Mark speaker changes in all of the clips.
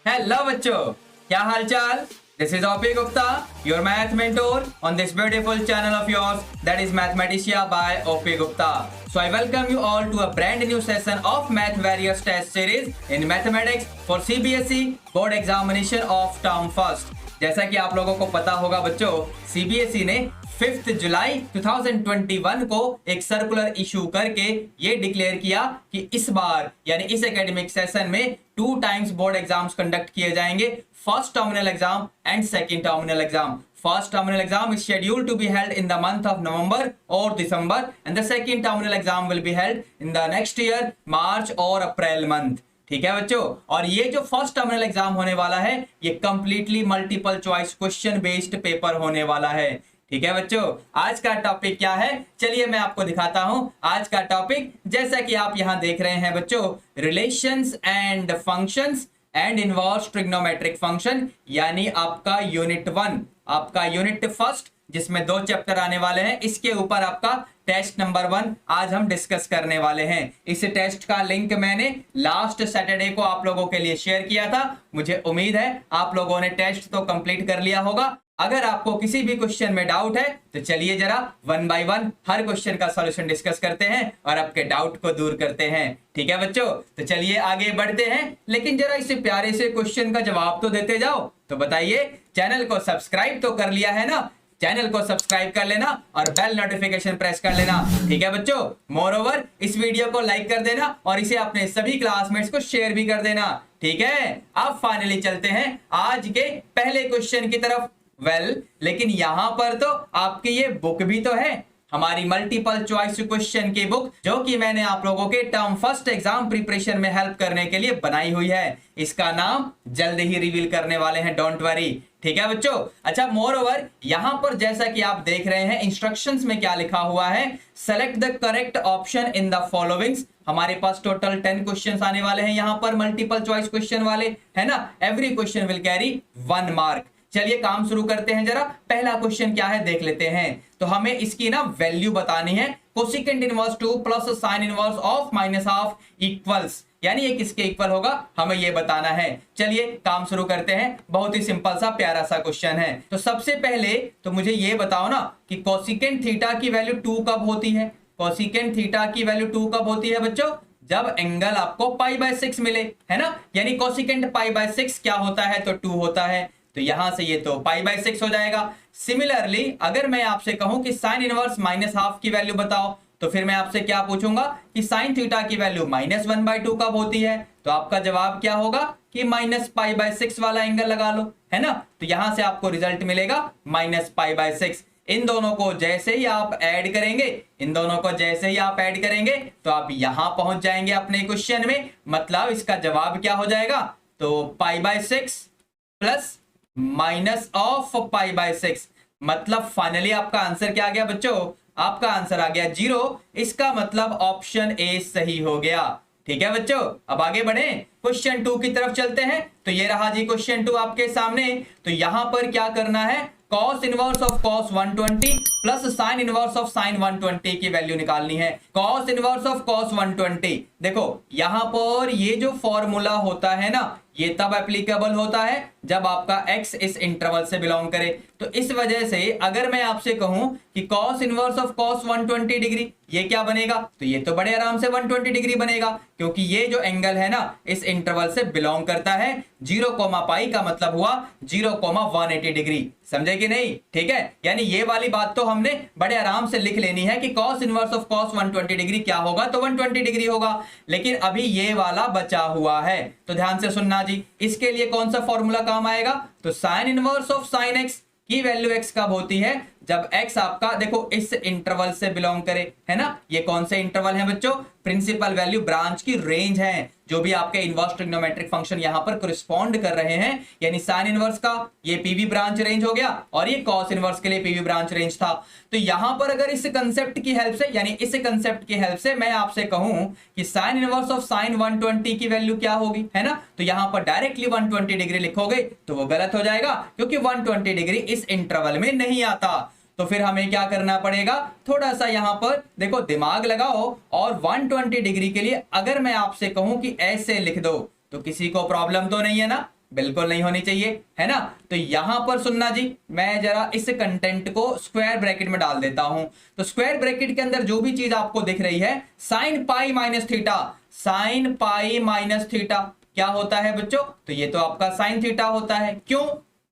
Speaker 1: Hello बच्चों, क्या हाल चाल। This is OP Gupta, your math mentor on this beautiful channel of yours that is Mathematicia by OP Gupta. So I welcome you all to a brand new session of Math Various Test Series in Mathematics for CBSE Board Examination of Term First. जैसा कि आप लोगों को पता होगा बच्चों, CBSE ने 5 जुलाई 2021 को एक सर्कुलर इशू करके ये डिक्लेयर किया कि इस बार यानी इस एकेडमिक सेशन में 2 टाइम्स बोर्ड एग्जाम्स कंडक्ट किए जाएंगे, first terminal exam and second terminal exam. First terminal exam is scheduled to be held in the month of November or December, and the second terminal exam will be held in the next year March or April month. ठीक है बच्चों, और ये जो first terminal exam होने वाला है ये completely multiple choice question based paper होने वाला है. ठीक है बच्चों, आज का टॉपिक क्या है चलिए मैं आपको दिखाता हूं. आज का टॉपिक जैसा कि आप यहां देख रहे हैं बच्चों, relations and functions and inverse trigonometric function, यानी आपका यूनिट 1, आपका यूनिट फर्स्ट जिसमें 2 चैप्टर आने वाले हैं, इसके ऊपर आपका टेस्ट नंबर 1 आज हम डिस्कस करने वाले हैं. इस टेस्ट का लिंक मैंने लास्ट सैटरडे को आप लोगों के लिए शेयर किया था. मुझे उम्मीद है आप लोगों ने टेस्ट तो कंप्लीट कर लिया होगा. अगर आपको किसी भी क्वेश्चन में डाउट है तो चलिए जरा 1 बाय 1 हर क्वेश्चन का सॉल्यूशन डिस्कस करते हैं और आपके डाउट को दूर करते हैं. ठीक है बच्चों, तो चलिए आगे बढ़ते हैं, लेकिन जरा इस प्यारे से क्वेश्चन का जवाब तो देते जाओ. तो बताइए, चैनल को सब्सक्राइब तो कर लिया है ना? चैनल को सब्सक्राइब कर लेना और बेल नोटिफिकेशन प्रेस कर लेना. ठीक है बच्चों, मोर ओवर इस वीडियो को लाइक कर देना और इसे अपने सभी क्लासमेट्स को शेयर भी कर देना. ठीक है, अब फाइनली चलते हैं आज के पहले क्वेश्चन की तरफ. लेकिन यहां पर तो आपकी ये बुक भी तो है, हमारी मल्टीपल चॉइस क्वेश्चन की बुक, जो कि मैंने आप लोगों के टर्म फर्स्ट एग्जाम प्रिपरेशन में हेल्प करने के लिए बनाई हुई है. इसका नाम जल्द ही रिवील करने वाले हैं, डोंट वरी. ठीक है बच्चों, अच्छा मोर ओवर यहां पर जैसा कि आप देख रहे हैं इंस्ट्रक्शंस में क्या लिखा हुआ है, select the correct option in the followings. हमारे पास टोटल 10 क्वेश्चंस आने वाले हैं यहां पर, मल्टीपल चॉइस क्वेश्चन वाले, है ना. Every question will carry 1 mark. चलिए काम शुरू करते हैं. जरा पहला क्वेश्चन क्या है देख लेते हैं. तो हमें इसकी ना वैल्यू बतानी है. Cosecant inverse 2 plus sine inverse of minus half equals, यानी ये किसके इक्वल होगा हमें ये बताना है. चलिए काम शुरू करते हैं. बहुत ही सिंपल सा प्यारा सा क्वेश्चन है. तो सबसे पहले तो मुझे ये बताओ ना कि कोसिकेंट थीटा की वैल्यू 2 कब होती है. कोसिकेंट थीटा की वैल्यू 2 कब होती है बच्चों? जब एंगल आपको π/6 मिले, है ना. यानी कोसिकेंट π/6 क्या होता है? तो 2 होता है. तो यहां से ये तो π/6 हो जाएगा. सिमिलरली अगर मैं आपसे कहूं कि साइन इनवर्स माइनस हाफ की वैल्यू बताओ, तो फिर मैं आपसे क्या पूछूंगा कि साइन थीटा की वैल्यू -1/2 कब होती है? तो आपका जवाब क्या होगा कि -π/6 वाला एंगल लगा लो, है ना. तो यहां से आपको रिजल्ट मिलेगा -π/6. इन दोनों को जैसे ही आप ऐड करेंगे, इन दोनों को जैसे ही आप ऐड करेंगे तो आप यहां पहुंच जाएंगे अपने क्वेश्चन में. मतलब इसका जवाब क्या हो जाएगा? तो π/6 प्लस माइनस ऑफ π/6, मतलब फाइनली आपका आंसर क्या आ गया बच्चों? आपका आंसर आ गया 0. इसका मतलब ऑप्शन ए सही हो गया. ठीक है बच्चों, अब आगे बढ़े, क्वेश्चन 2 की तरफ चलते हैं. तो ये रहा जी क्वेश्चन 2 आपके सामने. तो यहां पर क्या करना है, cos inverse of cos 120 plus sin inverse of sin 120 की वैल्यू निकालनी है. cos इनवर्स ऑफ cos 120, देखो यहां पर ये जो फॉर्मूला होता है ना, ये तब एप्लीकेबल होता है जब आपका x इस इंटरवल से बिलोंग करे. तो इस वजह से अगर मैं आपसे कहूं कि cos inverse of cos 120 degree, ये क्या बनेगा? तो ये तो बड़े आराम से 120 डिग्री बनेगा, क्योंकि ये जो एंगल है ना इस इंटरवल से बिलोंग करता है. 0, π का मतलब हुआ 0,180 डिग्री. समझे कि नहीं? ठीक है, यानी ये वाली बात तो हमने बड़े आराम से लिख लेनी है कि cos inverse of cos 120 degree क्या होगा? तो 120 डिग्री होगा. लेकिन अभी ये वाला बचा हुआ है, तो ध्यान से सुनना जी. इसके लिए कौन सा फॉर्मूला काम आएगा? तो sine inverse of sine x की वैल्यू x कब होती है? जब x आपका देखो इस इंटरवल से बिलोंग करे, है ना. ये कौन से इंटरवल है बच्चों? प्रिंसिपल वैल्यू ब्रांच की रेंज है, जो भी आपके इनवर्स ट्रिग्नोमेट्रिक फंक्शन यहां पर कॉरेस्पॉन्ड कर रहे हैं. यानी साइन इनवर्स का ये पीवी ब्रांच रेंज हो गया और ये कॉस इनवर्स के लिए पीवी ब्रांच रेंज था. तो यहां पर अगर इस कंसेप्ट की हेल्प से, यानी इस कंसेप्ट की हेल्प से मैं आपसे कहूं कि साइन इनवर्स ऑफ साइन 120 की वैल्यू क्या होगी, है ना. तो यहां पर डायरेक्टली 120 डिग्री लिखोगे तो वो गलत हो जाएगा, क्योंकि 120 डिग्री इस इंटरवल में नहीं आता. तो फिर हमें क्या करना पड़ेगा, थोड़ा सा यहां पर देखो दिमाग लगाओ और 120 डिग्री के लिए अगर मैं आपसे कहूं कि ऐसे लिख दो तो किसी को प्रॉब्लम तो नहीं है ना. बिल्कुल नहीं होनी चाहिए, है ना। तो यहां पर सुनना जी, मैं जरा इस कंटेंट को स्क्वायर ब्रैकेट में डाल देता हूं। तो स्क्वायर ब्रैकेट के अंदर जो भी चीज आपको दिख रही है, sine pi minus theta, sine pi minus theta क्या होता है बच्चों? तो ये तो आपका साइन थीटा होता है। क्यों?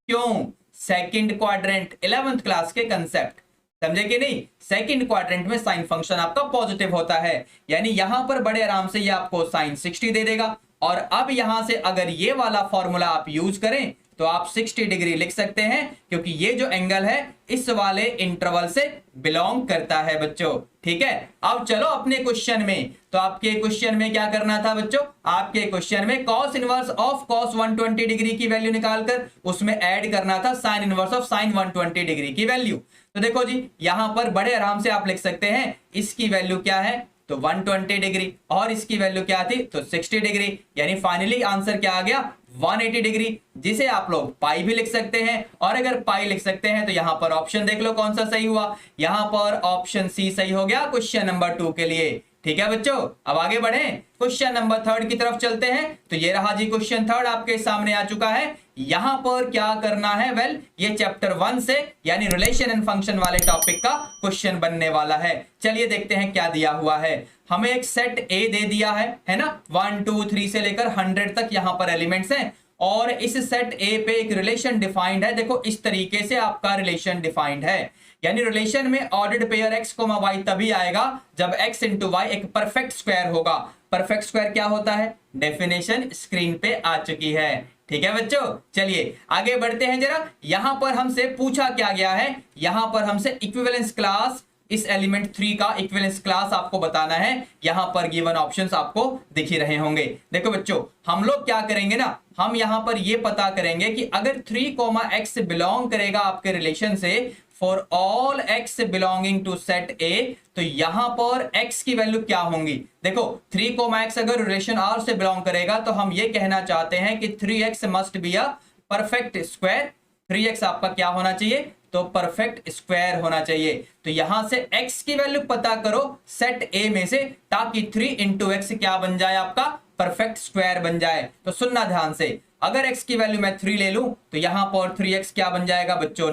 Speaker 1: क्यों? सेकंड क्वाड्रेंट 11th क्लास के कंसेप्ट समझे कि नहीं? सेकंड क्वाड्रेंट में साइन फंक्शन आपका पॉजिटिव होता है, यानी यहां पर बड़े आराम से ये आपको साइन 60 दे देगा। और अब यहां से अगर ये वाला फॉर्मूला आप यूज करें तो आप 60 डिग्री लिख सकते हैं, क्योंकि ये जो एंगल है इस वाले इंटरवल से बिलोंग करता है बच्चों। ठीक है, अब चलो अपने क्वेश्चन में। तो आपके क्वेश्चन में क्या करना था बच्चों? आपके क्वेश्चन में cos inverse of cos 120 degree की वैल्यू निकालकर उसमें ऐड करना था sin inverse of sin 120 degree की वैल्यू। तो देखो जी, यहां पर बड़े आराम से आप लिख सकते हैं, इसकी वैल्यू क्या है? तो 120 डिग्री, और इसकी वैल्यू क्या थी? तो 60 डिग्री, यानी फाइनली आंसर क्या आ गया? 180 डिग्री, जिसे आप लोग पाई भी लिख सकते हैं। और अगर पाई लिख सकते हैं तो यहां पर ऑप्शन देख लो कौन सा सही हुआ। यहां पर ऑप्शन सी सही हो गया क्वेश्चन नंबर 2 के लिए। ठीक है बच्चों, अब आगे बढ़े, क्वेश्चन नंबर 3 की तरफ चलते हैं। तो ये रहा जी क्वेश्चन 3 आपके सामने आ चुका है। यहां पर क्या करना है? वेल, ये चैप्टर 1 से यानी रिलेशन एंड फंक्शन वाले टॉपिक का क्वेश्चन बनने वाला है। चलिए देखते हैं क्या दिया हुआ है। हमें एक सेट ए दे दिया है ना, 1 2 3 से लेकर 100 तक यहां पर एलिमेंट्स हैं, और इस सेट ए पे एक रिलेशन डिफाइंड है। देखो इस तरीके से आपका रिलेशन डिफाइंड है, यानी रिलेशन में ऑर्डर्ड पेयर x, y तभी आएगा जब x इंटू वाई एक परफेक्ट स्क्वायर होगा। परफेक्ट स्क्वायर क्या होता है? डेफिनेशन स्क्रीन पे आ चुकी है। ठीक है बच्चों, चलिए आगे बढ़ते हैं जरा। यहां पर हमसे पूछा क्या गया है? यहां पर हमसे इक्विवेलेंस क्लास, इस एलिमेंट 3 का इक्विवेलेंस क्लास आपको बताना है। यहां पर गिवन ऑप्शंस आपको दिख ही रहे होंगे। देखो बच्चों, हम लोग क्या करेंगे ना, हम यहां पर ये पता करेंगे कि अगर 3, x बिलोंग करेगा आपके रिलेशन से for all x belonging to set A, तो यहां पर x की वैल्यू क्या होंगी? देखो 3, x अगर रिलेशन R से बिलोंग करेगा तो हम ये कहना चाहते हैं कि 3x must be a perfect square. 3x आपका क्या होना चाहिए? तो परफेक्ट स्क्वायर होना चाहिए। तो यहां से x की वैल्यू पता करो सेट A में से, ताकि 3 इंटू एक्स क्या बन जाए? आपका परफेक्ट स्क्वायर बन जाए। तो सुनना ध्यान से, अगर x की वैल्यू मैं 3 ले लूं तो यहां पर 3x क्या बन जाएगा बच्चों?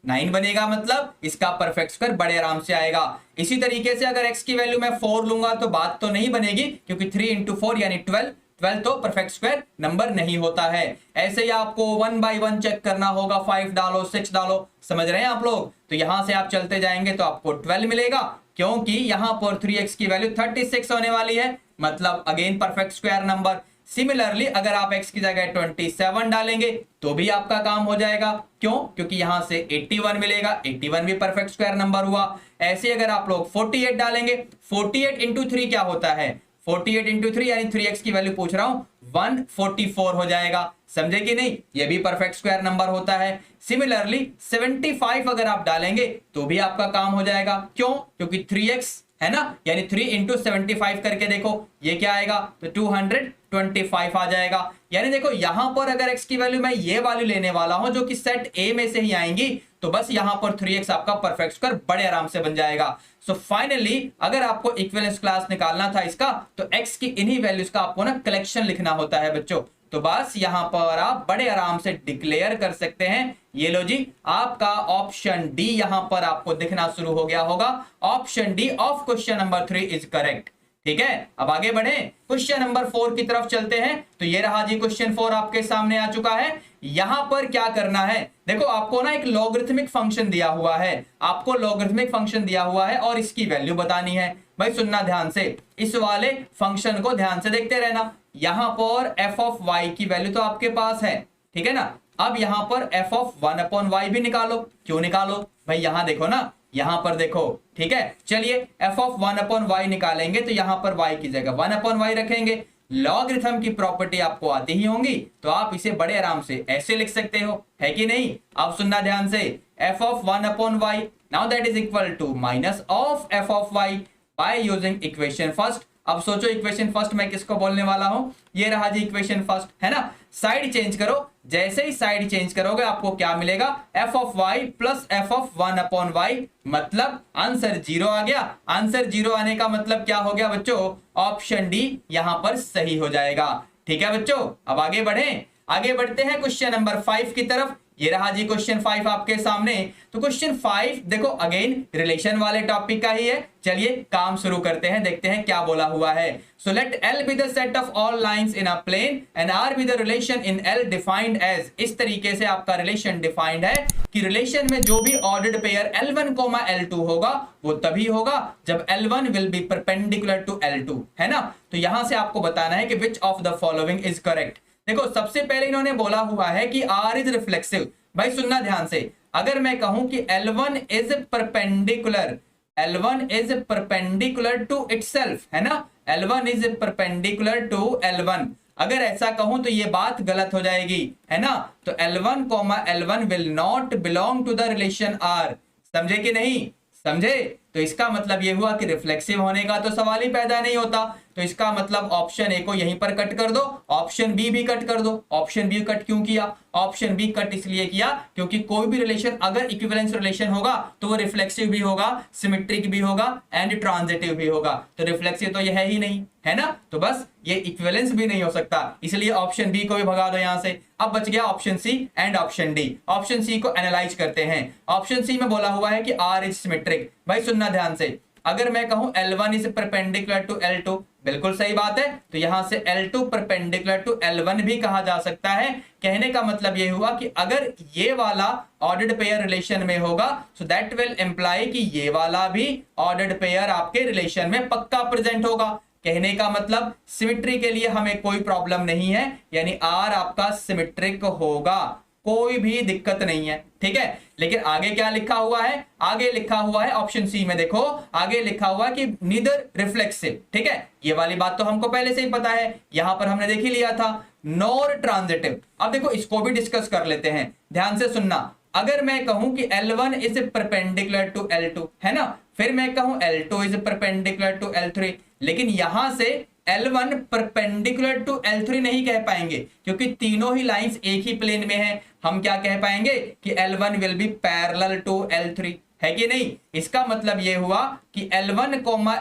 Speaker 1: 9 बनेगा, मतलब इसका परफेक्ट स्क्वायर बड़े आराम से आएगा। इसी तरीके से अगर x की वैल्यू मैं 4 लूंगा तो बात तो नहीं बनेगी, क्योंकि 3 इंटू 4 यानी 12 तो परफेक्ट स्क्वायर नंबर नहीं होता है। ऐसे ही आपको 1 बाय 1 चेक करना होगा, 5 डालो 6 डालो, समझ रहे हैं आप लोग? तो यहां से आप चलते जाएंगे तो आपको 12 मिलेगा, क्योंकि यहां पर 3x की वैल्यू 36 होने वाली है, मतलब again perfect square number. Similarly अगर आप x की जगह 27 डालेंगे तो भी आपका काम हो जाएगा। क्यों? क्योंकि यहां से 81 मिलेगा, 81 भी परफेक्ट स्क्वायर नंबर हुआ। ऐसे अगर आप लोग 48 डालेंगे, 48 इंटू 3 क्या होता है? 48 इंटू 3 यानी 3x की वैल्यू पूछ रहा हूं, 144 हो जाएगा। समझे कि नहीं? ये भी परफेक्ट स्क्वायर नंबर होता है। सिमिलरली 75 अगर आप डालेंगे तो भी आपका काम हो जाएगा। क्यों? क्योंकि 3x है ना, यानी 3 इंटू 75 करके देखो ये क्या आएगा? तो 225 आ जाएगा। यानी देखो यहां पर अगर x की वैल्यू मैं ये वाली लेने वाला हूं जो कि सेट A में से ही आएंगी, तो बस यहां पर 3x आपका परफेक्ट स्क्वायर बड़े आराम से बन जाएगा। सो फाइनली अगर आपको इक्विवेलेंस क्लास निकालना था इसका, तो x की इन्हीं वैल्यूज का आपको ना कलेक्शन लिखना होता है बच्चों। तो बस यहां पर आप बड़े आराम से डिक्लेयर कर सकते हैं। ये लो जी, आपका ऑप्शन डी यहां पर आपको दिखना शुरू हो गया होगा। Option D of question number 3 is correct. ठीक है, अब आगे बढ़े, क्वेश्चन नंबर 4 की तरफ चलते हैं। तो ये रहा जी क्वेश्चन 4 आपके सामने आ चुका है। यहां पर क्या करना है? देखो आपको ना एक लॉगरिथमिक फंक्शन दिया हुआ है, आपको लॉगरिथमिक फंक्शन दिया हुआ है और इसकी वैल्यू बतानी है। भाई सुनना ध्यान से, इस वाले फंक्शन को ध्यान से देखते रहना। यहां पर f ऑफ y की वैल्यू तो आपके पास है, ठीक है ना। अब यहां पर f ऑफ 1/y भी निकालो। क्यों निकालो भाई? यहां देखो ना, यहां पर देखो, ठीक है। चलिए f ऑफ 1/y निकालेंगे तो यहां पर y की जगह 1/y रखेंगे। लॉगरिथम की प्रॉपर्टी आपको आती ही होंगी, तो आप इसे बड़े आराम से ऐसे लिख सकते हो, है कि नहीं? अब सुनना ध्यान से, f of 1/y now that is equal to minus of f of y by using equation first. अब सोचो इक्वेशन फर्स्ट मैं किसको बोलने वाला हूं? ये रहा जी इक्वेशन फर्स्ट, है ना। साइड चेंज करो, जैसे ही साइड चेंज करोगे आपको क्या मिलेगा? f of y plus f of 1/y, मतलब आंसर 0 आ गया। आंसर 0 आने का मतलब क्या हो गया बच्चों? ऑप्शन डी यहां पर सही हो जाएगा। ठीक है बच्चों, अब आगे बढ़े। आगे बढ़ते हैं क्वेश्चन नंबर 5 की तरफ। ये रहा जी क्वेश्चन 5 आपके सामने। तो क्वेश्चन 5 देखो अगेन रिलेशन वाले टॉपिक का ही है। चलिए काम शुरू करते हैं, देखते हैं क्या बोला हुआ है। So let L be the set of all lines in a plane and R be the relation in L defined as. इस तरीके से आपका रिलेशन डिफाइंड है कि रिलेशन में जो भी ऑर्डर्ड पेयर L1, L2 होगा वो तभी होगा जब L1 will be perpendicular to L2, है ना। तो यहां से आपको बताना है कि विच of the following is correct. देखो सबसे पहले इन्होंने बोला हुआ है कि R इज रिफ्लेक्सिव। भाई सुनना ध्यान से, अगर मैं कहूं कि L1 is perpendicular, L1 is perpendicular to itself, है ना, L1 is perpendicular to L1, अगर ऐसा कहूं तो ये बात गलत हो जाएगी, है ना। तो L1, L1 will not belong to the relation R। समझे कि नहीं समझे? तो इसका मतलब ये हुआ कि रिफ्लेक्सिव होने का तो सवाल ही पैदा नहीं होता। तो इसका मतलब ऑप्शन ए को यहीं पर कट कर दो, ऑप्शन बी भी कट कर दो। ऑप्शन बी कट क्यों किया? ऑप्शन बी कट इसलिए किया क्योंकि कोई भी रिलेशन अगर इक्विवेलेंस रिलेशन होगा तो वो रिफ्लेक्सिव भी होगा, सिमेट्रिक भी होगा एंड ट्रांजिटिव भी होगा। तो रिफ्लेक्सिव तो ये है ही नहीं, है ना। तो बस ये इक्विवेलेंस भी नहीं हो सकता, इसलिए ऑप्शन बी को भी भगा दो यहां से। अब बच गया option C and option D. Option C को एनालाइज करते हैं। ऑप्शन सी में बोला हुआ है कि आर इज सिमेट्रिक। भाई सुनना ध्यान से, अगर मैं कहूं L1 is perpendicular to L2, बिल्कुल सही बात है। तो यहां से L2 परपेंडिकुलर टू L1 भी कहा जा सकता है। कहने का मतलब यह हुआ कि अगर ये वाला ऑर्डर्ड पेयर रिलेशन में होगा सो दैट विल इंप्लाई कि ये वाला भी ऑर्डर्ड पेयर आपके रिलेशन में पक्का प्रेजेंट होगा। कहने का मतलब सिमेट्री के लिए हमें कोई प्रॉब्लम नहीं है, यानी R आपका सिमेट्रिक होगा, कोई भी दिक्कत नहीं है, ठीक है। लेकिन आगे क्या लिखा हुआ है? आगे लिखा हुआ है ऑप्शन सी में, देखो आगे लिखा हुआ है कि नीदर रिफ्लेक्सिव, ठीक है। ये वाली बात तो हमको पहले से ही पता है, यहां पर हमने देख ही लिया था। Nor transitive. अब देखो इसको भी डिस्कस कर लेते हैं, ध्यान से सुनना। अगर मैं कहूं कि L1 is perpendicular to L2, है ना, फिर मैं कहूं L2 is perpendicular to L3, लेकिन यहां से L1 परपेंडिकुलर टू L3 नहीं कह पाएंगे क्योंकि तीनों ही लाइंस एक ही प्लेन में हैं। हम क्या कह पाएंगे कि L1 will be parallel to L3, है कि नहीं। इसका मतलब ये हुआ कि L1,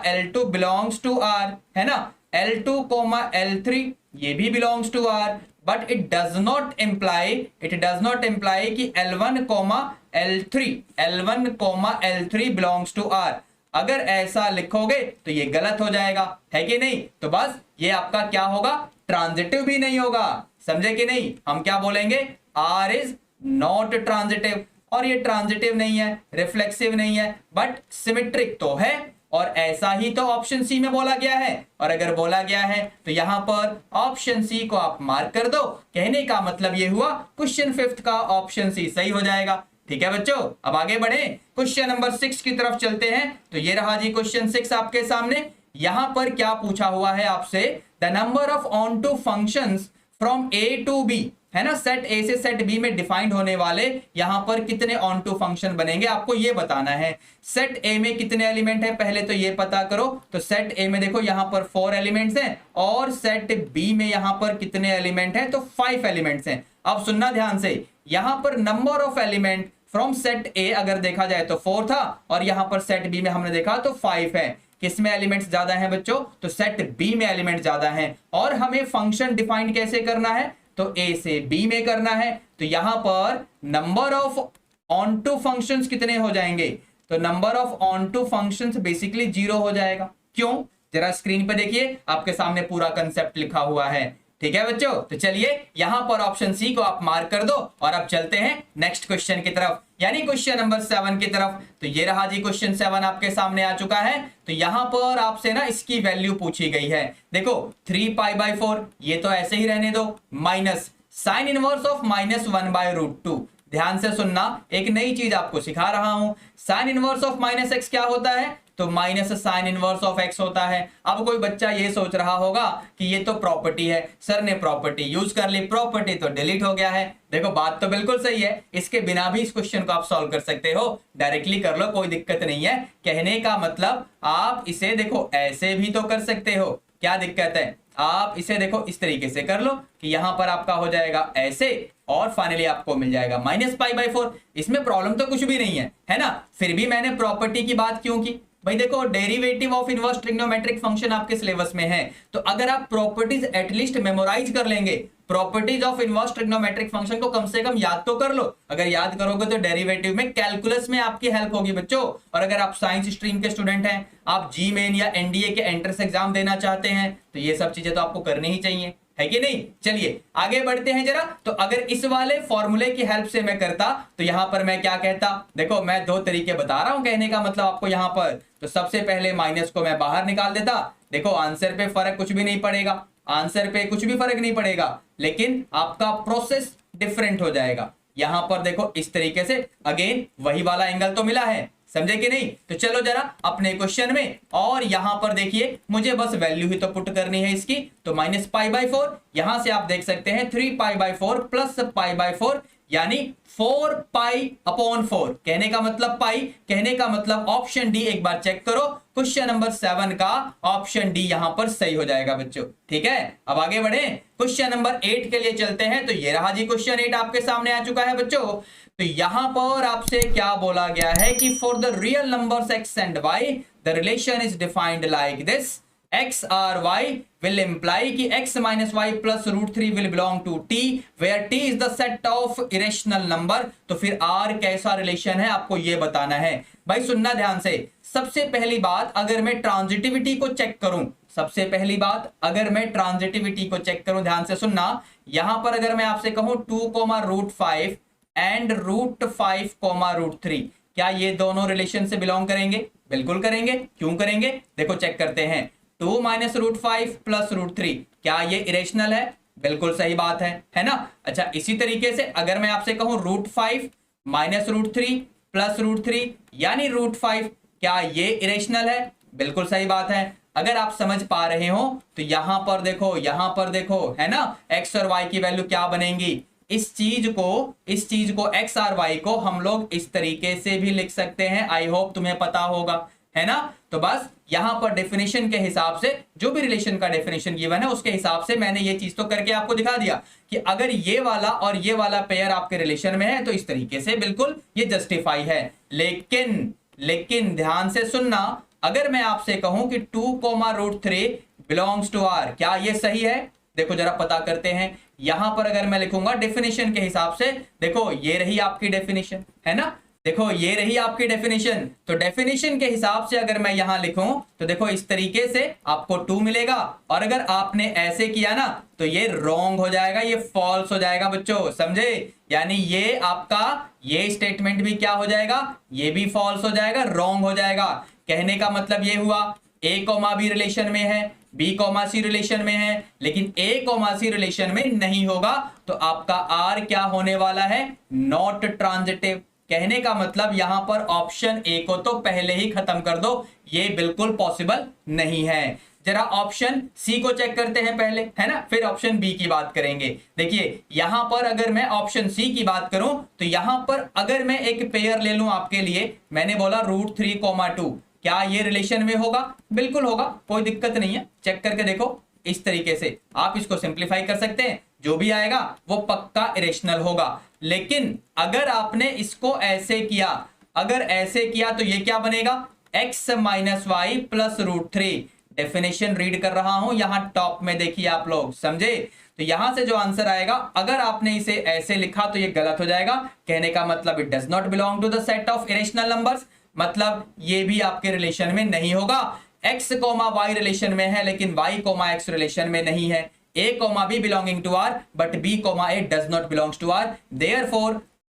Speaker 1: L2 belongs to R, है ना। L2, L3 ये भी belongs to R, but it does not imply कि L1, L3 belongs to R। अगर ऐसा लिखोगे तो ये गलत हो जाएगा, है कि नहीं। तो बस ये आपका क्या होगा? ट्रांजिटिव भी नहीं होगा, समझे कि नहीं। हम क्या बोलेंगे? R इज नॉट ट्रांजिटिव, और ये ट्रांजिटिव नहीं है, रिफ्लेक्सिव नहीं है, बट सिमेट्रिक तो है। और ऐसा ही तो ऑप्शन सी में बोला गया है, और अगर बोला गया है तो यहां पर ऑप्शन सी को आप मार्क कर दो। कहने का मतलब ये हुआ क्वेश्चन 5 का ऑप्शन सी सही हो जाएगा, ठीक है बच्चों। अब आगे बढ़े, क्वेश्चन नंबर 6 की तरफ चलते हैं। तो ये रहा जी क्वेश्चन 6 आपके सामने। यहां पर क्या पूछा हुआ है आपसे? The number of onto functions from A to B, है ना, सेट ए से सेट बी में डिफाइंड होने वाले यहां पर कितने ऑन टू फंक्शन बनेंगे, आपको ये बताना है। सेट ए में कितने एलिमेंट है पहले तो ये पता करो। तो सेट ए में देखो यहां पर 4 एलिमेंट्स हैं, और सेट बी में यहां पर कितने एलिमेंट हैं? तो 5 एलिमेंट्स हैं। अब सुनना ध्यान से, यहां पर number of element from set ए अगर देखा जाए तो 4 था, और यहां पर सेट बी में हमने देखा तो 5 है। किसमें एलिमेंट्स ज्यादा हैं बच्चों? तो सेट बी में एलिमेंट ज्यादा हैं। और हमें फंक्शन डिफाइन कैसे करना है? तो ए से बी में करना है। तो यहां पर number of onto functions कितने हो जाएंगे? तो number of onto functions basically 0 हो जाएगा। क्यों? जरा स्क्रीन पे देखिए, आपके सामने पूरा कंसेप्ट लिखा हुआ है, ठीक है बच्चों। तो चलिए यहां पर ऑप्शन सी को आप मार्क कर दो, और अब चलते हैं नेक्स्ट क्वेश्चन की तरफ, यानी क्वेश्चन नंबर 7 की तरफ। तो ये रहा जी क्वेश्चन 7 आपके सामने आ चुका है। तो यहां पर आपसे ना इसकी वैल्यू पूछी गई है। देखो 3π/4 ये तो ऐसे ही रहने दो, माइनस साइन इनवर्स ऑफ -1/√2। ध्यान से सुनना, एक नई चीज आपको सिखा रहा हूं। साइन इनवर्स ऑफ -x क्या होता है? तो minus sine inverse of x होता है। अब कोई बच्चा ये सोच रहा होगा कि ये तो प्रॉपर्टी है, सर ने प्रॉपर्टी यूज कर ली, प्रॉपर्टी तो डिलीट हो गया है। देखो बात तो बिल्कुल सही है, इसके बिना भी इस क्वेश्चन को आप सॉल्व कर सकते हो, डायरेक्टली कर लो, कोई दिक्कत नहीं है। कहने का मतलब आप इसे देखो ऐसे भी तो कर सकते हो, क्या दिक्कत है? आप इसे देखो इस तरीके से कर लो कि यहां पर आपका हो जाएगा ऐसे, और फाइनली आपको मिल जाएगा -π/4। इसमें प्रॉब्लम तो कुछ भी नहीं है, है ना। फिर भी मैंने प्रॉपर्टी की बात क्यों की? भाई देखो derivative of inverse trigonometric function आपके सिलेबस में है, तो अगर आप प्रॉपर्टीज एटलीस्ट मेमोराइज कर लेंगे, properties of inverse trigonometric function को कम से कम याद तो कर लो। अगर याद करोगे तो डेरिवेटिव में कैलकुलस में आपकी हेल्प होगी बच्चों। और अगर आप साइंस स्ट्रीम के स्टूडेंट हैं, आप जी मेन या एनडीए के एंट्रेंस एग्जाम देना चाहते हैं, तो ये सब चीजें तो आपको करनी ही चाहिए, है कि नहीं। चलिए आगे बढ़ते हैं जरा। तो अगर इस वाले फॉर्मूले की हेल्प से मैं करता तो यहां पर मैं क्या कहता, देखो मैं दो तरीके बता रहा हूं कहने का मतलब आपको यहां पर। तो सबसे पहले माइनस को मैं बाहर निकाल देता, देखो आंसर पे फर्क कुछ भी नहीं पड़ेगा, आंसर पे कुछ भी फर्क नहीं पड़ेगा, लेकिन आपका प्रोसेस डिफरेंट हो जाएगा। यहां पर देखो इस तरीके से अगेन वही वाला एंगल तो मिला है, समझे कि नहीं। तो चलो जरा अपने क्वेश्चन में, और यहां पर देखिए मुझे बस वैल्यू ही तो पुट करनी है इसकी। तो माइनस पाई बाई 4, यहां से आप देख सकते हैं 3 pi by 4 plus pi by 4 यानी 4 पाई अपॉन 4। कहने का मतलब पाई, कहने का मतलब ऑप्शन डी एक बार चेक करो, क्वेश्चन नंबर 7 का ऑप्शन डी यहां पर सही हो जाएगा बच्चों। ठीक है, अब आगे बढ़े, क्वेश्चन नंबर 8 के लिए चलते हैं। तो ये रहा जी क्वेश्चन 8 आपके सामने आ चुका है बच्चों। तो यहां पर आपसे क्या बोला गया है कि for the real numbers x and y the relation is defined like this, x और y will imply कि x minus y plus root 3 will belong to t where t is the set of irrational number। तो फिर r कैसा relation है आपको ये बताना है। भाई सुनना ध्यान से, सबसे पहली बात अगर मैं ट्रांजिटिविटी को चेक करूं, सबसे पहली बात अगर मैं ट्रांजिटिविटी को चेक करूं, ध्यान से सुनना, यहां पर अगर मैं आपसे कहूं 2, √5 एंड √5, √3, क्या ये दोनों रिलेशन से बिलोंग करेंगे? बिल्कुल करेंगे। क्यों करेंगे? देखो चेक करते हैं। 2 - √5 प्लस √3, क्या ये इरेशनल है? बिल्कुल सही बात है ना। अच्छा इसी तरीके से अगर मैं आपसे कहूं √5 - √3 प्लस √3 यानी √5, क्या ये इरेशनल है? बिल्कुल सही बात है। अगर आप समझ पा रहे हो तो यहां पर देखो है ना, x और y की वैल्यू क्या बनेंगी। इस चीज को x और y को हम लोग इस तरीके से भी लिख सकते हैं, आई होप तुम्हें पता होगा, है ना। तो बस यहां पर डेफिनेशन के हिसाब से, जो भी रिलेशन का डेफिनेशन गिवन है उसके हिसाब से मैंने ये चीज तो करके आपको दिखा दिया कि अगर ये वाला और ये वाला पेयर आपके रिलेशन में है तो इस तरीके से बिल्कुल ये जस्टिफाई है। लेकिन ध्यान से सुनना, अगर मैं आपसे कहूं कि 2, √3 बिलोंग्स टू r, क्या ये सही है? देखो जरा पता करते हैं। यहां पर अगर मैं लिखूंगा डेफिनेशन के हिसाब से, देखो ये रही आपकी डेफिनेशन, है ना, देखो ये रही आपकी डेफिनेशन। तो डेफिनेशन के हिसाब से अगर मैं यहां लिखूं तो देखो इस तरीके से आपको 2 मिलेगा, और अगर आपने ऐसे किया ना तो ये रॉन्ग हो जाएगा, ये फॉल्स हो जाएगा बच्चों, समझे। यानी ये आपका ये स्टेटमेंट भी क्या हो जाएगा, ये भी फॉल्स हो जाएगा, रॉन्ग हो जाएगा। कहने का मतलब ये हुआ a, b रिलेशन में है, b, c रिलेशन में है, लेकिन a, c रिलेशन में नहीं होगा, तो आपका r क्या होने वाला है, नॉट ट्रांजिटिव। कहने का मतलब यहां पर ऑप्शन ए को तो पहले ही खत्म कर दो, ये बिल्कुल पॉसिबल नहीं है। जरा ऑप्शन सी को चेक करते हैं पहले, है ना, फिर ऑप्शन बी की बात करेंगे। देखिए यहां पर अगर मैं ऑप्शन सी की बात करूं तो यहां पर अगर मैं एक पेयर ले लूं आपके लिए, मैंने बोला √3, 2, क्या ये रिलेशन में होगा? बिल्कुल होगा, कोई दिक्कत नहीं है, चेक करके देखो। इस तरीके से आप इसको सिंप्लीफाई कर सकते हैं, जो भी आएगा वो पक्का इरेशनल होगा। लेकिन अगर आपने इसको ऐसे किया, अगर ऐसे किया तो ये क्या बनेगा, x - y plus √3। Definition read कर रहा हूं यहां टॉप में, देखिए आप लोग समझे। तो यहां से जो आंसर आएगा, अगर आपने इसे ऐसे लिखा तो ये गलत हो जाएगा। कहने का मतलब it does not belong to the set of irrational numbers, मतलब ये भी आपके रिलेशन में नहीं होगा। x, y रिलेशन में है लेकिन y, x रिलेशन में नहीं है। a, b belonging to r but b, a does not belongs to r,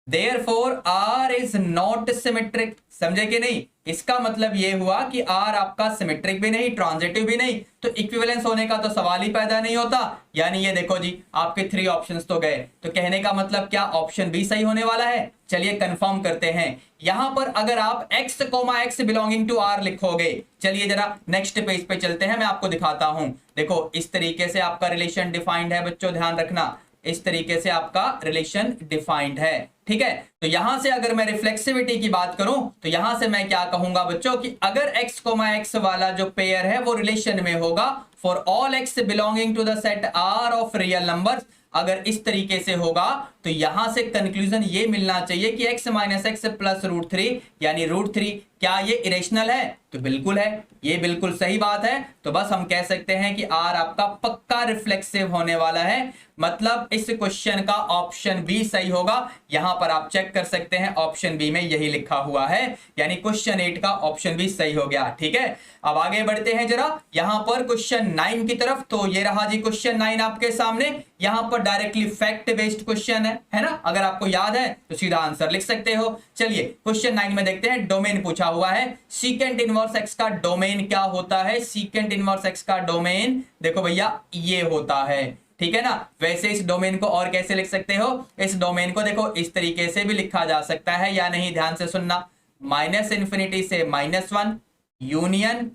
Speaker 1: therefore r is not symmetric। समझे कि नहीं? इसका मतलब ये हुआ कि r आपका सिमेट्रिक भी नहीं, ट्रांजिटिव भी नहीं, तो इक्विवेलेंस होने का तो सवाल ही पैदा नहीं होता। यानी ये देखो जी आपके 3 ऑप्शंस तो गए, तो कहने का मतलब क्या ऑप्शन बी सही होने वाला है। चलिए कंफर्म करते हैं। यहां पर अगर आप x, x belonging to r लिखोगे, चलिए जरा नेक्स्ट पेज पे चलते हैं, मैं आपको दिखाता हूं। देखो इस तरीके से आपका रिलेशन डिफाइंड है बच्चों, ध्यान रखना, इस तरीके से आपका रिलेशन डिफाइंड है, ठीक है। तो यहां से अगर मैं रिफ्लेक्सिविटी की बात करूं तो यहां से मैं क्या कहूंगा बच्चों कि अगर x, x वाला जो पेयर है वो रिलेशन में होगा for all x belonging to the set r of real numbers, अगर इस तरीके से होगा तो यहां से कंक्लूजन ये मिलना चाहिए कि x - x प्लस √3 यानी √3 क्या ये इरेशनल है? तो बिल्कुल है, ये बिल्कुल सही बात है। तो बस हम कह सकते हैं कि आर आपका पक्का रिफ्लेक्सिव होने वाला है, मतलब इस क्वेश्चन का ऑप्शन बी सही होगा। यहां पर आप चेक कर सकते हैं, ऑप्शन बी में यही लिखा हुआ है, यानी क्वेश्चन 8 का ऑप्शन बी सही हो गया। ठीक है, अब आगे बढ़ते हैं जरा यहां पर क्वेश्चन 9 की तरफ। तो ये रहा जी क्वेश्चन 9 आपके सामने। यहां पर डायरेक्टली फैक्ट बेस्ड क्वेश्चन है ना? अगर आपको याद है तो सीधा आंसर लिख सकते हो। चलिए क्वेश्चन 9 में देखते हैं, डोमेन पूछा हुआ है। सीकेंट इनवर्स एक्स का डोमेन क्या होता है? सीकेंट इनवर्स एक्स का डोमेन देखो भैया ये होता है। ठीक है ना? वैसे इस डोमेन को और कैसे लिख सकते हो? इस डोमेन को देखो इस तरीके से भी लिखा जा सकता है या नहीं, ध्यान से सुनना। -∞ से -1 यूनियन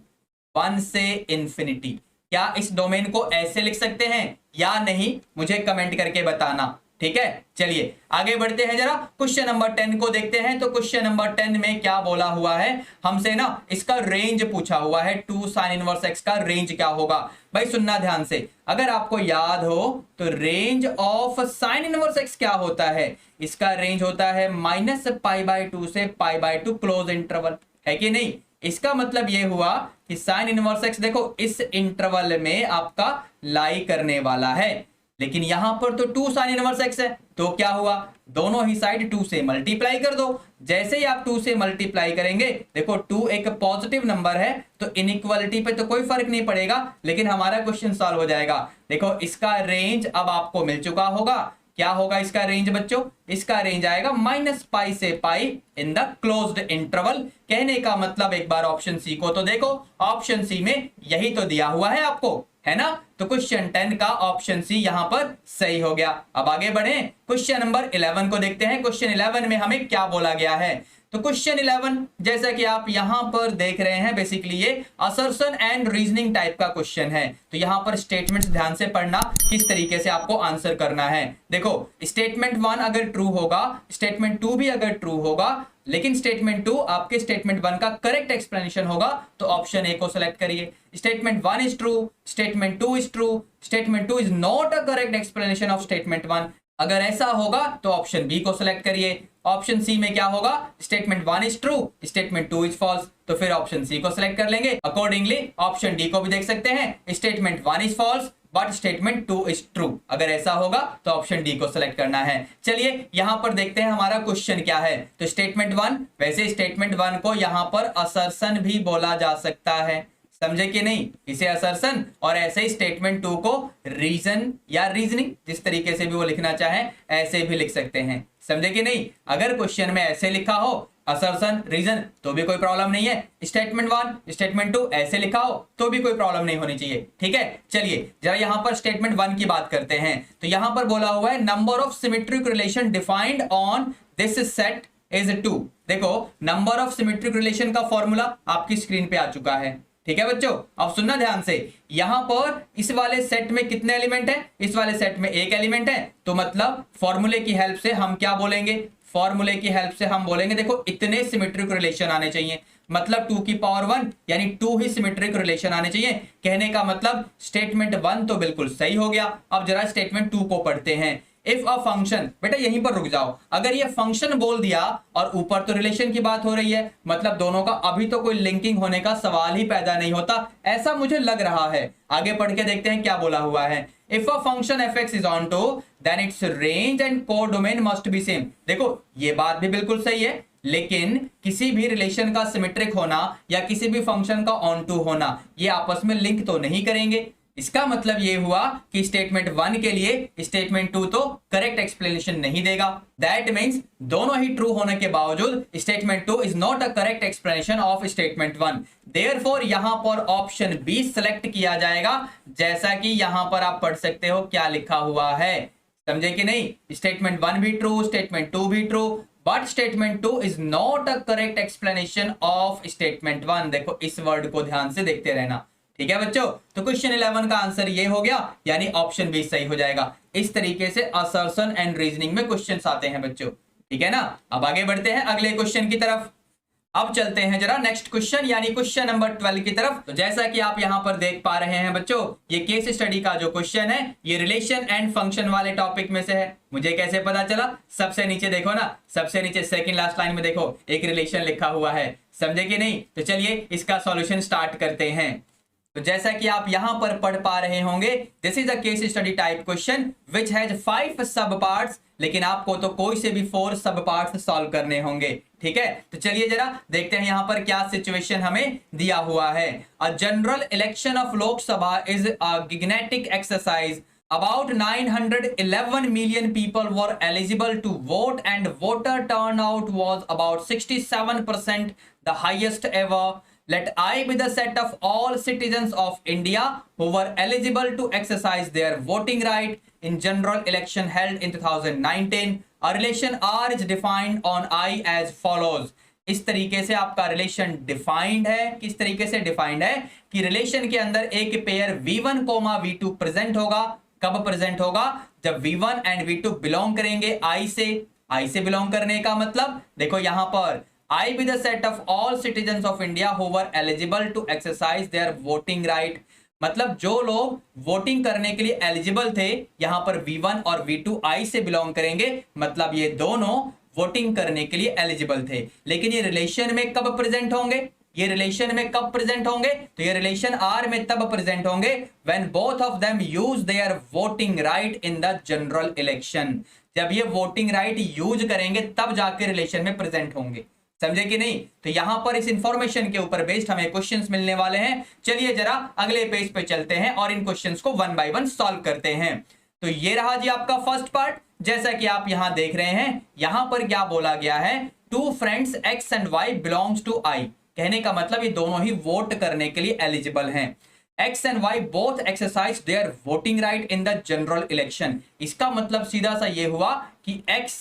Speaker 1: 1 से इंफिनिटी। क्या इस डोमेन को ऐसे लिख सकते हैं या नहीं, मुझे कमेंट करके बताना। ठीक है, चलिए आगे बढ़ते हैं जरा क्वेश्चन नंबर 10 को देखते हैं। तो क्वेश्चन नंबर 10 में क्या बोला हुआ है हमसे ना, इसका रेंज पूछा हुआ है। 2 sin इनवर्स एक्स का रेंज क्या होगा? भाई सुनना ध्यान से, अगर आपको याद हो तो range of sin inverse x क्या होता है? इसका रेंज होता है -π/2 से π/2 क्लोज इंटरवल, है कि नहीं? इसका मतलब ये हुआ कि sin इनवर्स एक्स देखो इस इंटरवल में आपका लाई करने वाला है, लेकिन यहां पर तो 2 sin इनवर्स एक्स है, तो क्या हुआ? दोनों ही साइड 2 से मल्टीप्लाई कर दो। जैसे ही आप 2 से मल्टीप्लाई करेंगे, देखो 2 एक पॉजिटिव नंबर है तो इनइक्वालिटी पे तो कोई फर्क नहीं पड़ेगा, लेकिन हमारा क्वेश्चन सॉल्व हो जाएगा। देखो इसका रेंज अब आपको मिल चुका होगा। क्या होगा इसका रेंज बच्चों? इसका रेंज आएगा -π से π इन द क्लोज्ड इंटरवल। कहने का मतलब एक बार ऑप्शन सी को तो देखो, ऑप्शन सी में यही तो दिया हुआ है आपको, है ना? तो क्वेश्चन 10 का ऑप्शन सी यहां पर सही हो गया। अब आगे बढ़े क्वेश्चन नंबर 11 को देखते हैं। क्वेश्चन 11 में हमें क्या बोला गया है? तो क्वेश्चन 11 जैसा कि आप यहां पर देख रहे हैं, बेसिकली ये असर्शन एंड रीजनिंग टाइप का क्वेश्चन है। तो यहां पर स्टेटमेंट्स ध्यान से पढ़ना, किस तरीके से आपको आंसर करना है। देखो स्टेटमेंट 1 अगर ट्रू होगा, स्टेटमेंट 2 भी अगर ट्रू होगा, लेकिन स्टेटमेंट 2 आपके स्टेटमेंट 1 का करेक्ट एक्सप्लेनेशन होगा, तो ऑप्शन ए को सिलेक्ट करिए। Statement 1 is true, statement 2 is true, statement 2 is not a correct explanation of statement 1। अगर ऐसा होगा तो ऑप्शन बी को सिलेक्ट करिए। ऑप्शन सी में क्या होगा? Statement 1 is true, statement 2 is false, तो फिर ऑप्शन सी को सिलेक्ट कर लेंगे। अकॉर्डिंगली ऑप्शन डी को भी देख सकते हैं, statement 1 is false but statement 2 is true. अगर ऐसा होगा तो ऑप्शन डी को सिलेक्ट करना है। चलिए यहां पर देखते हैं हमारा क्वेश्चन क्या है। तो स्टेटमेंट 1, वैसे स्टेटमेंट 1 को यहां पर असर्शन भी बोला जा सकता है, समझे कि नहीं? इसे असर्शन, और ऐसे ही स्टेटमेंट 2 को रीजन या रीजनिंग, जिस तरीके से भी वो लिखना चाहे ऐसे भी लिख सकते हैं, समझे कि नहीं? अगर क्वेश्चन में ऐसे लिखा हो असर्शन रीजन तो भी कोई प्रॉब्लम नहीं है, स्टेटमेंट 1 स्टेटमेंट 2 ऐसे लिखा हो तो भी कोई प्रॉब्लम नहीं होनी चाहिए। ठीक है, चलिए जरा यहां पर स्टेटमेंट 1 की बात करते हैं। तो यहां पर बोला हुआ है number of symmetric relation defined on this set is 2। देखो नंबर ऑफ सिमेट्रिक रिलेशन का फॉर्मूला आपकी स्क्रीन पे आ चुका है। ठीक है बच्चों, अब सुनना ध्यान से, यहां पर इस वाले सेट में कितने एलिमेंट हैं? इस वाले सेट में एक एलिमेंट है, तो मतलब फॉर्मूले की हेल्प से हम क्या बोलेंगे? फॉर्मूले की हेल्प से हम बोलेंगे देखो इतने सिमेट्रिक रिलेशन आने चाहिए, मतलब 2 की पावर 1 यानी 2 ही सिमेट्रिक रिलेशन आने चाहिए। कहने का मतलब स्टेटमेंट 1 तो बिल्कुल सही हो गया। अब जरा स्टेटमेंट 2 को पढ़ते हैं। इफ अ फंक्शन, बेटा यहीं पर रुक जाओ, अगर ये फंक्शन बोल दिया और ऊपर तो रिलेशन की बात हो रही है, मतलब दोनों का अभी तो कोई लिंकिंग होने का सवाल ही पैदा नहीं होता, ऐसा मुझे लग रहा है। आगे पढ़ के देखते हैं क्या बोला हुआ है। If a function fx is onto then its range and codomain must be same। देखो ये बात भी बिल्कुल सही है, लेकिन किसी भी रिलेशन का सिमेट्रिक होना या किसी भी फंक्शन का ऑन टू होना, ये आपस में लिंक तो नहीं करेंगे। इसका मतलब ये हुआ कि स्टेटमेंट 1 के लिए स्टेटमेंट 2 तो करेक्ट एक्सप्लेनेशन नहीं देगा। दैट मीन्स दोनों ही ट्रू होने के बावजूद statement 2 is not a correct explanation of statement 1। Therefore यहां पर ऑप्शन बी सिलेक्ट किया जाएगा, जैसा कि यहां पर आप पढ़ सकते हो क्या लिखा हुआ है, समझे कि नहीं? स्टेटमेंट 1 भी ट्रू, स्टेटमेंट 2 भी true, but statement 2 is not a correct explanation of statement 1। देखो इस वर्ड को ध्यान से देखते रहना, ठीक है बच्चों? तो क्वेश्चन 11 का आंसर ये हो गया, यानी ऑप्शन बी सही हो जाएगा। इस तरीके से असर्शन एंड रीजनिंग में क्वेश्चंस आते हैं बच्चों, ठीक है ना? अब आगे बढ़ते हैं अगले क्वेश्चन की तरफ। अब चलते हैं जरा नेक्स्ट क्वेश्चन यानी क्वेश्चन नंबर 12 की तरफ। तो जैसा कि आप यहाँ पर देख पा रहे हैं बच्चों, ये केस स्टडी का जो क्वेश्चन है ये रिलेशन एंड फंक्शन वाले टॉपिक में से है। मुझे कैसे पता चला? सबसे नीचे देखो ना, सबसे नीचे सेकंड लास्ट लाइन में देखो एक रिलेशन लिखा हुआ है, समझे कि नहीं? तो चलिए इसका सॉल्यूशन स्टार्ट करते हैं। तो जैसा कि आप यहां पर पढ़ पा रहे होंगे, this is a case study type question which has 5 सब पार्ट्स, लेकिन आपको तो कोई से भी 4 सब पार्ट्स सॉल्व करने होंगे। ठीक है, तो चलिए जरा देखते हैं यहां पर क्या सिचुएशन हमें दिया हुआ है। A general election of Lok Sabha is a gigantic exercise. About 911 million people were eligible to vote and voter turnout was about 67%, the highest ever. Let I be the set of all citizens of India who were eligible to exercise their voting right in general election held in 2019. A relation R is defined on I as follows. इस तरीके से आपका relation defined है। किस तरीके से defined है कि रिलेशन के अंदर एक पेयर V1, V2 प्रेजेंट होगा। कब प्रेजेंट होगा? जब V1 एंड V2 बिलोंग करेंगे I से। I से बिलोंग करने का मतलब देखो यहां पर I be the set of all citizens of India who were eligible to exercise their voting right. मतलब जो लोग वोटिंग करने के लिए एलिजिबल थे, यहां पर V1 और V2 I से बिलोंग करेंगे, मतलब ये दोनों वोटिंग करने के लिए एलिजिबल थे। लेकिन ये रिलेशन में कब प्रेजेंट होंगे? ये रिलेशन में कब प्रेजेंट होंगे? तो ये रिलेशन आर में तब प्रेजेंट होंगे when both of them use their voting right in the general election. जब ये वोटिंग राइट यूज करेंगे तब जाके रिलेशन में प्रेजेंट होंगे, समझे कि नहीं? तो यहां पर इस इंफॉर्मेशन के ऊपर बेस्ड हमें क्वेश्चंस मिलने वाले हैं। चलिए जरा अगले पेज पे चलते हैं और इन क्वेश्चंस को वन बाय वन सॉल्व करते हैं। तो ये रहा जी आपका फर्स्ट पार्ट। जैसा कि आप यहां देख रहे हैं, यहां पर क्या बोला गया है? 2 friends X and Y belongs to I। कहने का मतलब ये दोनों ही वोट करने के लिए एलिजिबल हैं। X and Y both exercise their voting right in the general election. इसका मतलब सीधा सा ये हुआ कि X,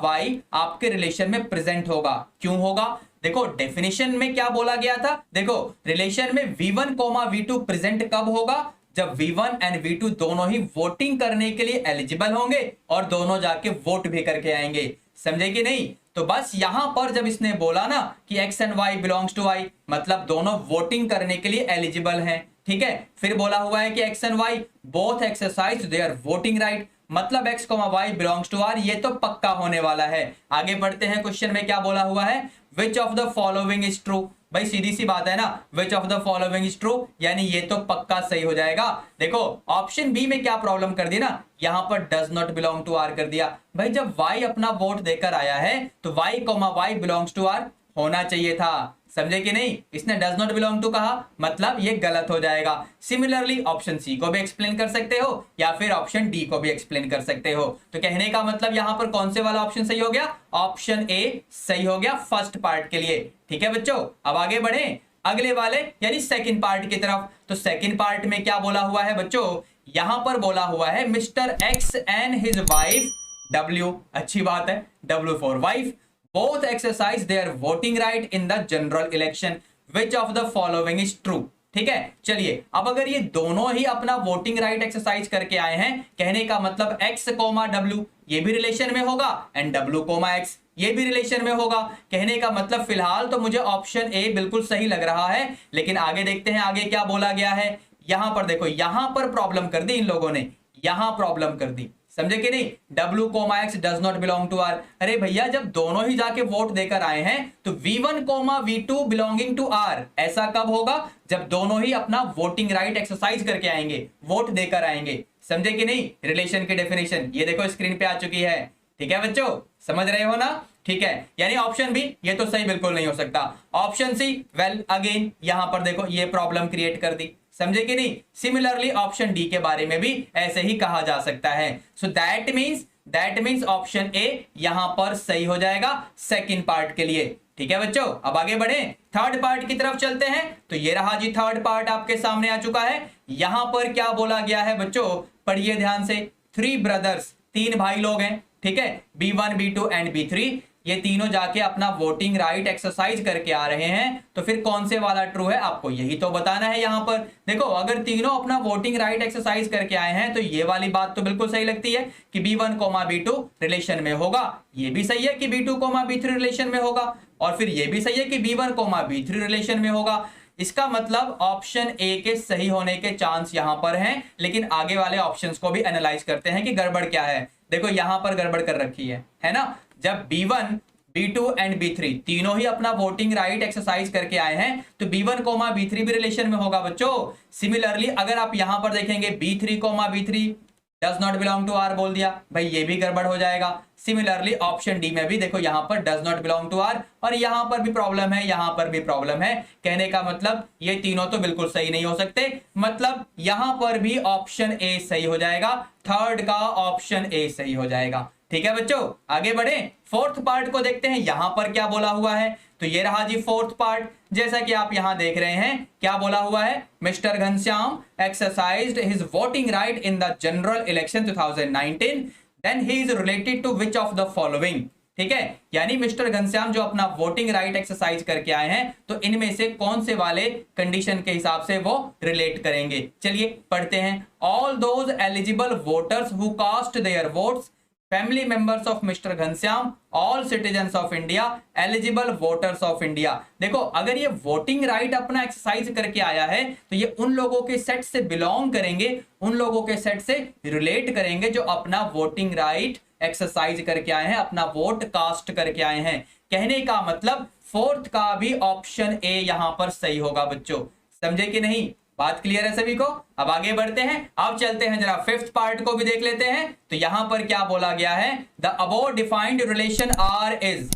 Speaker 1: Y आपके रिलेशन में प्रेजेंट होगा। क्यों होगा? देखो डेफिनेशन में क्या बोला गया था। देखो रिलेशन में V1, V2 प्रेजेंट कब होगा? जब V1 एंड V2 दोनों ही वोटिंग करने के लिए एलिजिबल होंगे और दोनों जाके वोट भी करके आएंगे, समझे कि नहीं? तो बस यहां पर जब इसने बोला ना कि X and Y belongs to I, मतलब दोनों वोटिंग करने के लिए एलिजिबल हैं। ठीक है, फिर बोला हुआ है कि X and Y both exercise their voting right, मतलब X, Y belongs to R। ये तो पक्का होने वाला है। आगे बढ़ते हैं, क्वेश्चन में क्या बोला हुआ है? विच of the following is true. भाई सीधी सी बात है ना, विच of the following is true, यानी ये तो पक्का सही हो जाएगा। देखो ऑप्शन बी में क्या प्रॉब्लम कर दी ना, यहां पर does not belong to R कर दिया। भाई जब Y अपना वोट देकर आया है तो Y, Y belongs to R होना चाहिए था, समझे कि नहीं? इसने डज नॉट बिलोंग टू कहा, मतलब ये गलत हो जाएगा। सिमिलरली ऑप्शन सी को भी एक्सप्लेन कर सकते हो या फिर ऑप्शन डी को भी एक्सप्लेन कर सकते हो। तो कहने का मतलब यहां पर कौन से वाला ऑप्शन सही हो गया? ऑप्शन ए सही हो गया फर्स्ट पार्ट के लिए। ठीक है बच्चों, अब आगे बढ़े अगले वाले यानी सेकंड पार्ट की तरफ। तो सेकंड पार्ट में क्या बोला हुआ है बच्चों? यहां पर बोला हुआ है mister x and his wife W, अच्छी बात है, W for wife, both exercise their voting right in the general election. Which of the following is true? ठीक है, चलिए अब अगर ये दोनों ही अपना वोटिंग राइट एक्सरसाइज करके आए हैं, कहने का मतलब X, W ये भी रिलेशन में होगा एंड W, X ये भी रिलेशन में होगा। कहने का मतलब फिलहाल तो मुझे ऑप्शन ए बिल्कुल सही लग रहा है, लेकिन आगे देखते हैं आगे क्या बोला गया है। यहां पर देखो, यहां पर प्रॉब्लम कर दी इन लोगों ने, यहां प्रॉब्लम कर दी, समझे कि नहीं? W, X does not belong to R। अरे भैया जब दोनों ही जाके वोट देकर आए हैं तो V1, V2 belonging to R ऐसा कब होगा? जब दोनों ही अपना वोटिंग राइट एक्सरसाइज करके आएंगे, वोट देकर आएंगे, समझे कि नहीं? रिलेशन की डेफिनेशन ये देखो स्क्रीन पे आ चुकी है। ठीक है बच्चों, समझ रहे हो ना? ठीक है, यानी ऑप्शन बी ये तो सही बिल्कुल नहीं हो सकता। ऑप्शन सी वेल अगेन यहां पर देखो ये प्रॉब्लम क्रिएट कर दी, समझे कि नहीं? सिमिलरली ऑप्शन डी के बारे में भी ऐसे ही कहा जा सकता है। So that means option A यहां पर सही हो जाएगा सेकंड पार्ट के लिए। ठीक है बच्चों, अब आगे बढ़े थर्ड पार्ट की तरफ चलते हैं। तो ये रहा जी थर्ड पार्ट आपके सामने आ चुका है। यहां पर क्या बोला गया है बच्चों, पढ़िए ध्यान से। 3 ब्रदर्स, 3 भाई लोग हैं, ठीक है, B1, B2 एंड B3, ये तीनों जाके अपना वोटिंग राइट एक्सरसाइज करके आ रहे हैं। तो फिर कौन से वाला ट्रू है आपको यही तो बताना है। यहां पर देखो अगर तीनों अपना वोटिंग राइट एक्सरसाइज करके आए हैं तो ये वाली बात तो बिल्कुल सही लगती है कि B1, B2 रिलेशन में होगा। ये भी सही है कि B2, B3 रिलेशन में होगा। और फिर ये भी सही है कि B1, B3 रिलेशन में होगा। इसका मतलब ऑप्शन ए के सही होने के चांस यहां पर हैं, लेकिन आगे वाले ऑप्शंस को भी एनालाइज करते हैं कि गड़बड़ क्या है। देखो यहां पर गड़बड़ कर रखी है ना। जब B1, B2 एंड B3 तीनों ही अपना वोटिंग राइट एक्सरसाइज करके आए हैं तो B1, B3 भी रिलेशन में होगा बच्चों। सिमिलरली अगर आप यहां पर देखेंगे B3, B3 does not belong to R बोल दिया, भाई ये भी गड़बड़ हो जाएगा। सिमिलरली ऑप्शन डी में भी देखो यहां पर does not belong to R, और यहां पर भी प्रॉब्लम है, यहां पर भी प्रॉब्लम है। कहने का मतलब ये तीनों तो बिल्कुल सही नहीं हो सकते, मतलब यहां पर भी ऑप्शन ए सही हो जाएगा, थर्ड का ऑप्शन ए सही हो जाएगा। ठीक है बच्चों, आगे बढ़े, फोर्थ पार्ट को देखते हैं यहां पर क्या बोला हुआ है। तो ये रहा जी फोर्थ पार्ट, जैसा कि आप यहां देख रहे हैं क्या बोला हुआ है। Mister Ghanshyam exercised his voting right in the general election 2019, then he is related to which of the following. ठीक है, यानी मिस्टर घनश्याम जो अपना वोटिंग राइट एक्सरसाइज करके आए हैं तो इनमें से कौन से वाले कंडीशन के हिसाब से वो रिलेट करेंगे। चलिए पढ़ते हैं। All those eligible voters who cast their votes, family members of mister Ghanshyam, all citizens of India, eligible voters of India. देखो अगर ये वोटिंग राइट अपना एक्सरसाइज करके आया है तो ये उन लोगों के सेट से बिलोंग करेंगे, उन लोगों के सेट से रिलेट करेंगे जो अपना वोटिंग राइट एक्सरसाइज करके आए हैं, अपना वोट कास्ट करके आए हैं। कहने का मतलब फोर्थ का भी ऑप्शन ए यहां पर सही होगा बच्चों, समझे कि नहीं? बात क्लियर है सभी को? अब आगे बढ़ते हैं, अब चलते हैं जरा फिफ्थ पार्ट को भी देख लेते हैं। तो यहां पर क्या बोला गया है, the above defined relation R is,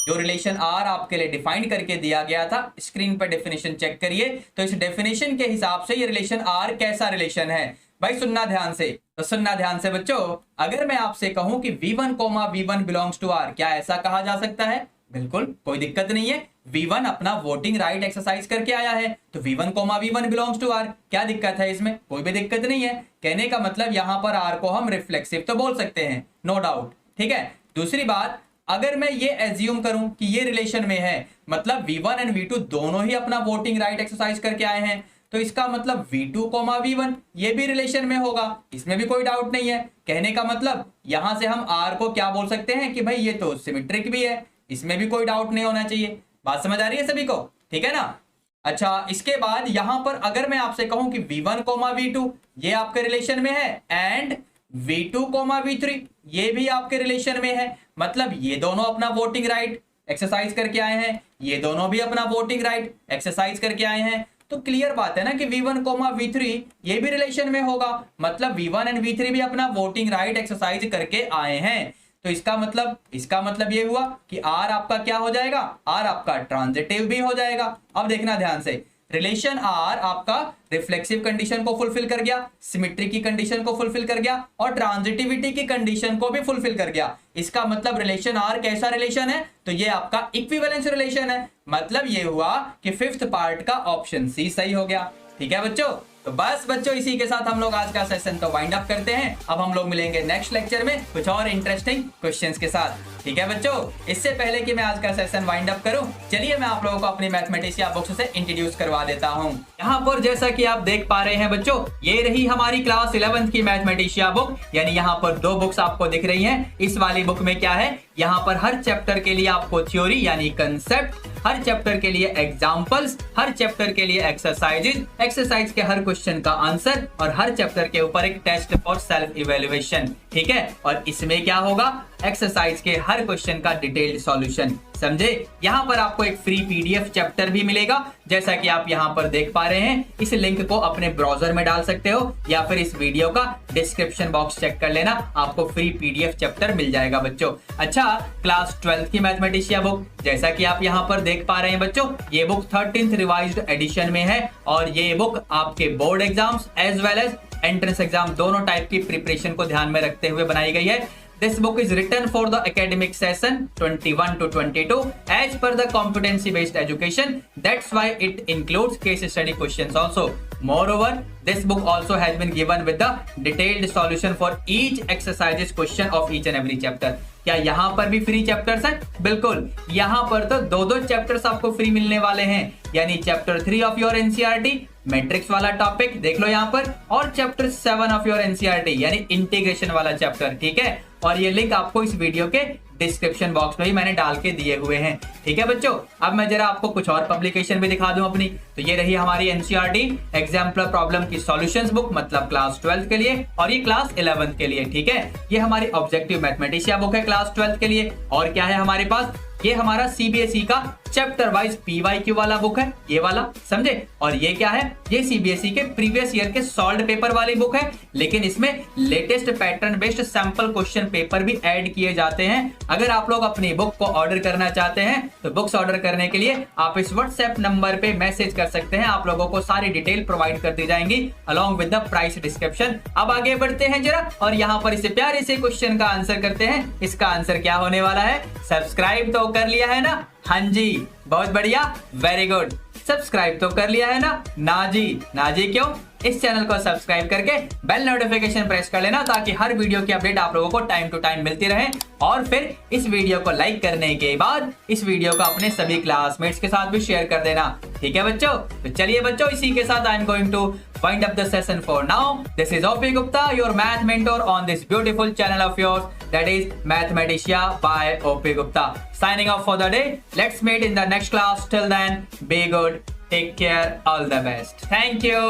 Speaker 1: जो रिलेशन आर आपके लिए डिफाइंड करके दिया गया था, स्क्रीन पर डेफिनेशन चेक करिए। तो इस डेफिनेशन के हिसाब से ये रिलेशन आर कैसा रिलेशन है, भाई सुनना ध्यान से। तो सुनना ध्यान से बच्चों, अगर मैं आपसे कहूं कि V1, V1 belongs to are, क्या ऐसा कहा जा सकता है? बिल्कुल कोई दिक्कत नहीं है। V1 अपना वोटिंग राइट एक्सरसाइज करके आया है तो V1, V1 belongs to are, क्या दिक्कत है इसमें? कोई भी दिक्कत नहीं है। कहने का मतलब यहां पर आर को हम रिफ्लेक्सिव तो बोल सकते हैं, नो डाउट। ठीक है, दूसरी बात, अगर मैं ये एज्यूम करूं कि ये रिलेशन में है, मतलब V1 एंड V2 दोनों ही अपना वोटिंग राइट एक्सरसाइज करके आए हैं, तो इसका मतलब V2, V1 ये भी रिलेशन में होगा, इसमें भी कोई डाउट नहीं है। कहने का मतलब यहां से हम आर को क्या बोल सकते हैं कि भाई ये तो सिमेट्रिक भी है, इसमें भी कोई डाउट नहीं होना चाहिए। बात समझ आ रही है सभी को? ठीक है ना। अच्छा, इसके बाद यहां पर अगर मैं आपसे कहूं कि V1, V2 ये आपके रिलेशन में है, एंड V2, V3 ये भी आपके रिलेशन में है, मतलब ये दोनों अपना वोटिंग राइट एक्सरसाइज करके आए हैं, ये दोनों भी अपना वोटिंग राइट एक्सरसाइज करके आए हैं, तो क्लियर बात है ना कि V1, V3 ये भी रिलेशन में होगा, मतलब V1 एंड V3 भी अपना वोटिंग राइट एक्सरसाइज करके आए हैं। तो इसका मतलब ये हुआ कि आर आपका क्या हो जाएगा, आर आपका ट्रांजिटिव भी हो जाएगा। अब देखना ध्यान से, रिलेशन आर आपका रिफ्लेक्सिव कंडीशन को फुलफिल कर गया, सिमेट्री की कंडीशन को फुलफिल कर गया और ट्रांजिटिविटी की कंडीशन को भी फुलफिल कर गया। इसका मतलब रिलेशन आर कैसा रिलेशन है, तो ये आपका इक्विवेलेंस रिलेशन है। मतलब ये हुआ कि फिफ्थ पार्ट का ऑप्शन सी सही हो गया। ठीक है बच्चों, तो बस बच्चों इसी के साथ हम लोग आज का सेशन तो वाइंड अप करते हैं। अब हम लोग मिलेंगे नेक्स्ट लेक्चर में कुछ और इंटरेस्टिंग क्वेश्चंस के साथ। ठीक है बच्चों, इससे पहले कि मैं आज का सेशन वाइंड अप करूं, चलिए मैं आप लोगों को अपनी मैथमेटिशिया बुक्स से इंट्रोड्यूस करवा देता हूं। यहाँ पर जैसा कि आप देख पा रहे हैं बच्चों, ये रही हमारी क्लास 11th की मैथमेटिशिया बुक, यानी यहाँ पर 2 बुक्स आपको दिख रही हैं। इस वाली बुक में क्या है, यहाँ पर हर चैप्टर के लिए आपको थ्योरी यानी कंसेप्ट, हर चैप्टर के लिए एग्जाम्पल्स, हर चैप्टर के लिए एक्सरसाइजेज, एक्सरसाइज के हर क्वेश्चन का आंसर और हर चैप्टर के ऊपर एक टेस्ट फॉर सेल्फ इवेल्युएशन। ठीक है, और इसमें क्या होगा, एक्सरसाइज के हर क्वेश्चन का डिटेल्ड सॉल्यूशन। समझे? यहाँ पर आपको एक फ्री पीडीएफ चैप्टर भी मिलेगा, जैसा कि आप यहाँ पर देख पा रहे हैं। इस लिंक को अपने ब्राउजर में डाल सकते हो या फिर इस वीडियो का डिस्क्रिप्शन बॉक्स चेक कर लेना, आपको फ्री पीडीएफ चैप्टर मिल जाएगा बच्चों। अच्छा, क्लास 12th की मैथमेटिशिया बुक, जैसा कि आप यहाँ पर देख पा रहे हैं बच्चों, ये बुक 13th रिवाइज्ड एडिशन में है और ये बुक आपके board exams as well as entrance exam दोनों टाइप की प्रिपरेशन को ध्यान में रखते हुए बनाई गई है। This book is written for the academic session 21 to 22 as per the competency based education. That's why it includes case study questions also. Moreover, this book also has been given with the detailed solution for each exercises question of each and every chapter. क्या यहाँ पर भी free chapters हैं? बिल्कुल, यहाँ पर तो 2 chapters आपको फ्री मिलने वाले हैं, यानी chapter 3 of your NCERT matrix वाला टॉपिक देख लो यहाँ पर, और चैप्टर 7 ऑफ योर एनसीईआरटी यानी इंटीग्रेशन वाला चैप्टर। ठीक है, और ये लिंक आपको इस वीडियो के डिस्क्रिप्शन बॉक्स में ही मैंने डाल के दिए हुए हैं। ठीक है बच्चों, अब मैं जरा आपको कुछ और पब्लिकेशन भी दिखा दूं अपनी। तो ये रही हमारी एनसीईआरटी एग्जाम्पलर प्रॉब्लम की सॉल्यूशंस बुक, मतलब क्लास 12 के लिए, और ये क्लास 11 के लिए। ठीक है, ये हमारी ऑब्जेक्टिव मैथमेटिशिया बुक है क्लास 12 के लिए। और क्या है हमारे पास, ये हमारा सीबीएसई का चैप्टर वाइज पीवाईक्यू वाला बुक है, ये वाला, समझे। और ये क्या है, ये सीबीएसई के प्रीवियस ईयर के सॉल्व्ड पेपर वाली बुक है, लेकिन इसमें latest pattern based sample question paper भी ऐड किए जाते हैं। अगर आप लोग अपनी बुक को ऑर्डर करना चाहते हैं तो बुक्स ऑर्डर करने के लिए आप इस व्हाट्सएप नंबर पे मैसेज कर सकते हैं। आप लोगों को सारी डिटेल प्रोवाइड कर दी जाएंगी along with the price description. अब आगे बढ़ते हैं जरा, और यहाँ पर इसे प्यारे से क्वेश्चन का आंसर करते हैं। इसका आंसर क्या होने वाला है, सब्सक्राइब तो कर लिया है ना? हाँ जी, बहुत बढ़िया, वेरी गुड। सब्सक्राइब तो कर लिया है ना? ना जी, ना जी क्यों? इस चैनल को सब्सक्राइब करके बेल नोटिफिकेशन प्रेस कर लेना, ताकि हर वीडियो की अपडेट आप लोगों को टाइम टू टाइम मिलती रहे। और फिर इस वीडियो को लाइक करने के बाद इस वीडियो को अपने सभी क्लासमेट्स के साथ भी शेयर कर देना। ठीक है बच्चों, तो चलिए बच्चों, इसी के साथ I am going to wind up the session for now. This is OP Gupta, your math mentor on this beautiful channel of yours, that is Mathematica by OP Gupta. Signing off for the day. Let's meet in the next class. Till then, be good, take care, all the best. Thank you.